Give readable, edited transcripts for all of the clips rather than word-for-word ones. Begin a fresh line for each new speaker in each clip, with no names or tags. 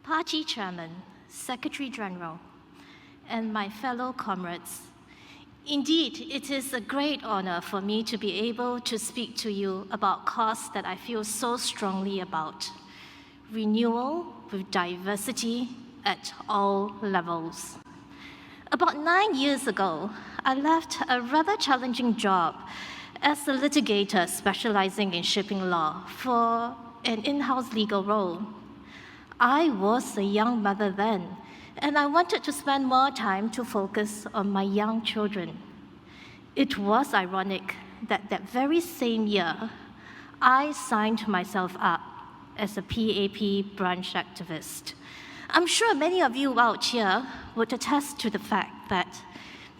Party Chairman, Secretary General, and my fellow comrades, indeed, it is a great honor for me to be able to speak to you about cause that I feel so strongly about: renewal with diversity at all levels. About 9 years ago, I left a rather challenging job as a litigator specializing in shipping law for an in-house legal role. I was a young mother then, and I wanted to spend more time to focus on my young children. It was ironic that that very same year, I signed myself up as a PAP branch activist. I'm sure many of you out here would attest to the fact that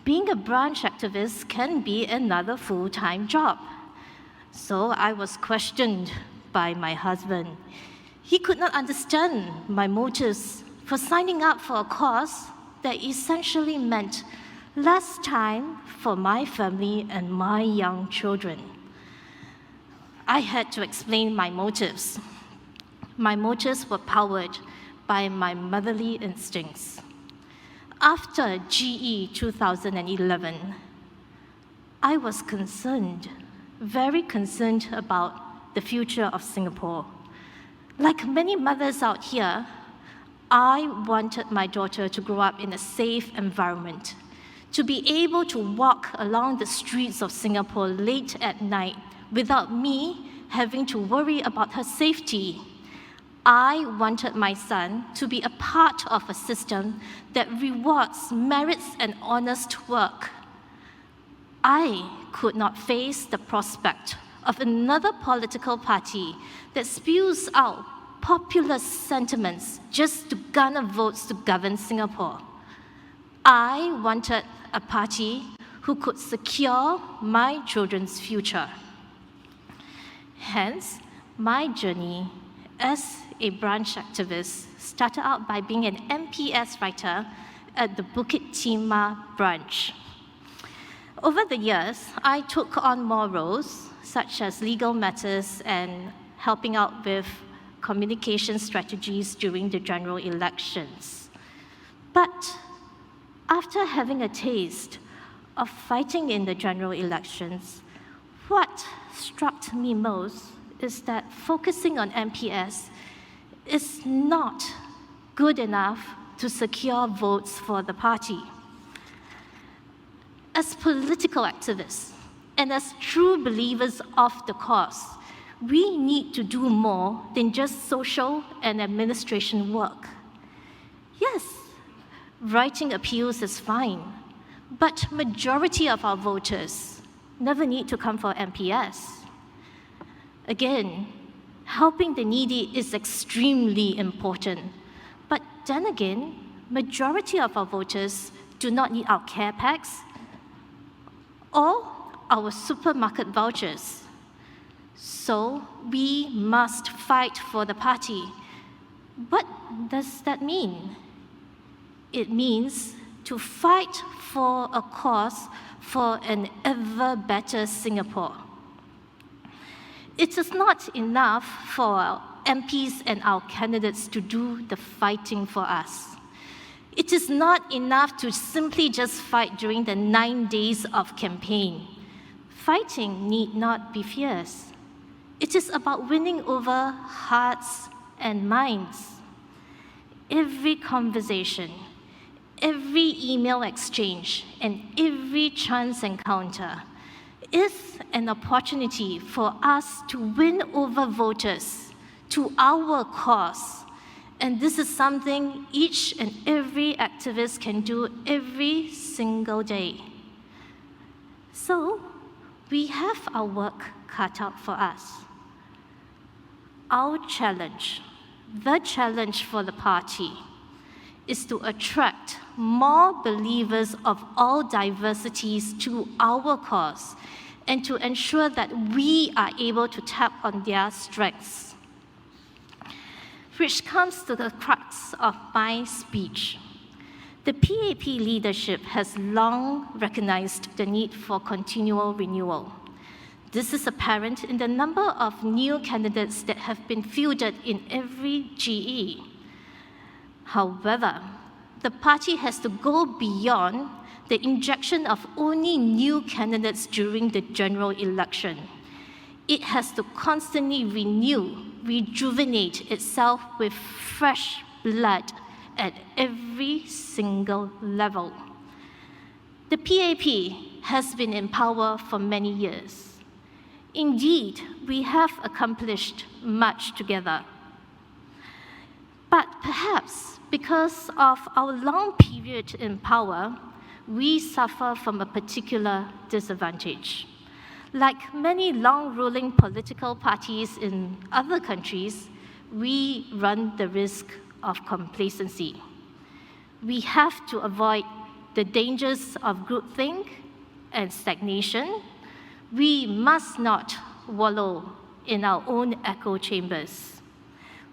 being a branch activist can be another full-time job. So I was questioned by my husband. He could not understand my motives for signing up for a cause that essentially meant less time for my family and my young children. I had to explain my motives. My motives were powered by my motherly instincts. After GE 2011, I was concerned, very concerned about the future of Singapore. Like many mothers out here, I wanted my daughter to grow up in a safe environment, to be able to walk along the streets of Singapore late at night without me having to worry about her safety. I wanted my son to be a part of a system that rewards merits and honest work. I could not face the prospect of another political party that spews out populist sentiments just to garner votes to govern Singapore. I wanted a party who could secure my children's future. Hence, my journey as a branch activist started out by being an MPS writer at the Bukit Timah branch. Over the years, I took on more roles, such as legal matters and helping out with communication strategies during the general elections. But after having a taste of fighting in the general elections, what struck me most is that focusing on MPS is not good enough to secure votes for the party. As political activists and as true believers of the cause, we need to do more than just social and administration work. Yes, writing appeals is fine, but majority of our voters never need to come for MPS. Again, helping the needy is extremely important, but then again, majority of our voters do not need our care packs or our supermarket vouchers. So we must fight for the party. What does that mean? It means to fight for a cause for an ever better Singapore. It is not enough for our MPs and our candidates to do the fighting for us. It is not enough to simply just fight during the 9 days of campaign. Fighting need not be fierce. It is about winning over hearts and minds. Every conversation, every email exchange, and every chance encounter is an opportunity for us to win over voters to our cause. And this is something each and every activist can do every single day. So, we have our work cut out for us. Our challenge, the challenge for the party, is to attract more believers of all diversities to our cause and to ensure that we are able to tap on their strengths. Which comes to the crux of my speech. The PAP leadership has long recognized the need for continual renewal. This is apparent in the number of new candidates that have been fielded in every GE. However, the party has to go beyond the injection of only new candidates during the general election. It has to constantly rejuvenate itself with fresh blood at every single level. The PAP has been in power for many years. Indeed, we have accomplished much together. But perhaps because of our long period in power, we suffer from a particular disadvantage. Like many long-ruling political parties in other countries, we run the risk of complacency. We have to avoid the dangers of groupthink and stagnation. We must not wallow in our own echo chambers.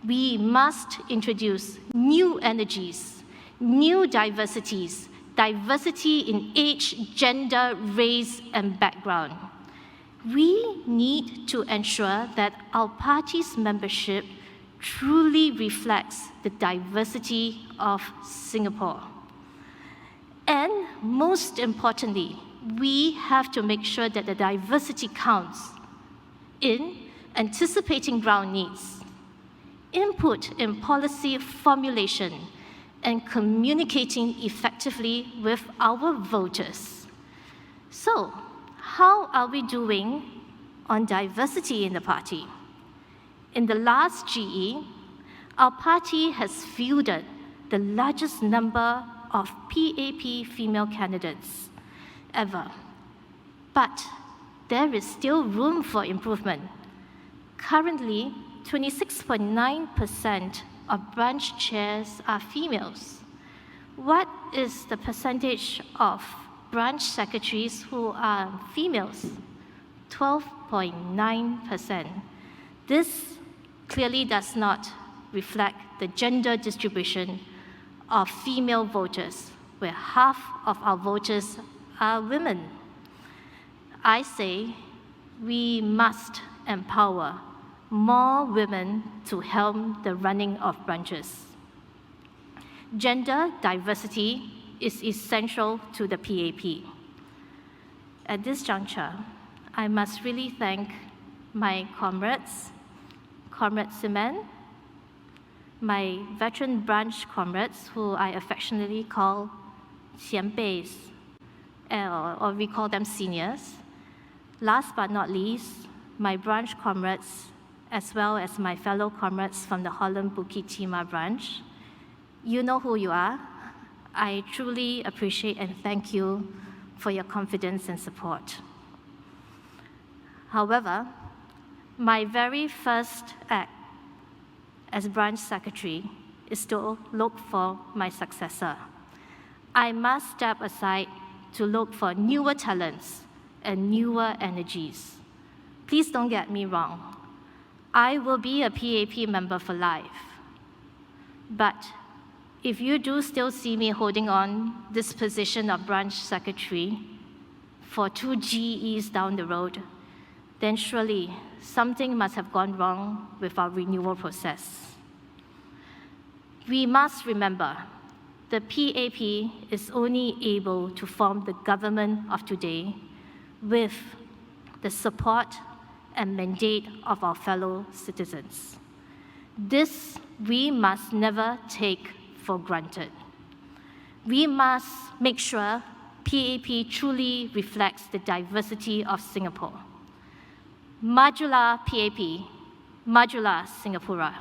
We must introduce new energies, new diversities, diversity in age, gender, race, and background. We need to ensure that our party's membership truly reflects the diversity of Singapore. And most importantly, we have to make sure that the diversity counts in anticipating ground needs, input in policy formulation, and communicating effectively with our voters. So, how are we doing on diversity in the party? In the last GE, our party has fielded the largest number of PAP female candidates ever. But there is still room for improvement. Currently, 26.9% of branch chairs are females. What is the percentage of branch secretaries who are females? 12.9%. This clearly does not reflect the gender distribution of female voters, where half of our voters are women. I say we must empower more women to helm the running of branches. Gender diversity is essential to the PAP. At this juncture, I must really thank my comrades, Comrade Simen, my veteran branch comrades, who I affectionately call 前辈, or we call them seniors. Last but not least, my branch comrades, as well as my fellow comrades from the Holland Bukit Timah branch. You know who you are. I truly appreciate and thank you for your confidence and support. However, my very first act as branch secretary is to look for my successor. I must step aside to look for newer talents and newer energies. Please don't get me wrong. I will be a PAP member for life. But if you do still see me holding on this position of branch secretary for 2 GEs down the road, then surely something must have gone wrong with our renewal process. We must remember, the PAP is only able to form the government of today with the support and mandate of our fellow citizens. This we must never take for granted. We must make sure PAP truly reflects the diversity of Singapore. Majula PAP, Majula Singapura.